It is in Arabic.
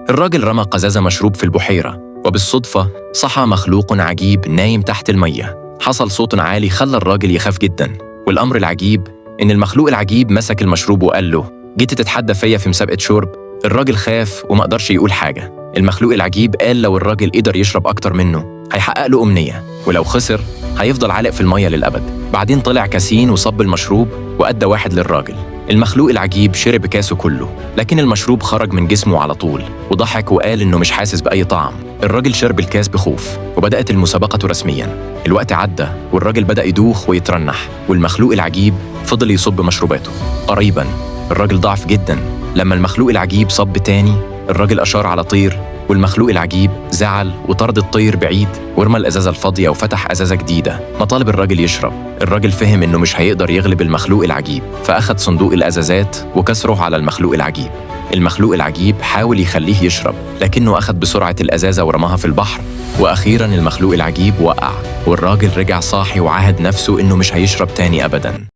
الراجل رمى قزازة مشروب في البحيرة، وبالصدفة صحى مخلوق عجيب نايم تحت المية. حصل صوت عالي خلى الراجل يخاف جدا، والأمر العجيب إن المخلوق العجيب مسك المشروب وقال له: جيت تتحدى فيا في مسابقة شرب؟ الراجل خاف وما قدرش يقول حاجة. المخلوق العجيب قال لو الراجل قدر يشرب أكتر منه هيحقق له أمنية، ولو خسر هيفضل عالق في المية للأبد. بعدين طلع كاسين وصب المشروب وأدى واحد للراجل. المخلوق العجيب شرب كاسه كله، لكن المشروب خرج من جسمه على طول، وضحك وقال إنه مش حاسس بأي طعم. الراجل شرب الكاس بخوف، وبدأت المسابقة رسمياً. الوقت عدى والراجل بدأ يدوخ ويترنح، والمخلوق العجيب فضل يصب مشروباته. قريباً الراجل ضعف جداً. لما المخلوق العجيب صب تاني، الراجل أشار على طير، والمخلوق العجيب زعل وطرد الطير بعيد ورمى الازازه الفاضيه وفتح ازازه جديده. مطالب الراجل يشرب. الراجل فهم انه مش هيقدر يغلب المخلوق العجيب، فاخد صندوق الازازات وكسره على المخلوق العجيب. المخلوق العجيب حاول يخليه يشرب، لكنه اخد بسرعه الازازه ورماها في البحر، واخيرا المخلوق العجيب وقع، والراجل رجع صاحي وعاهد نفسه انه مش هيشرب تاني ابدا.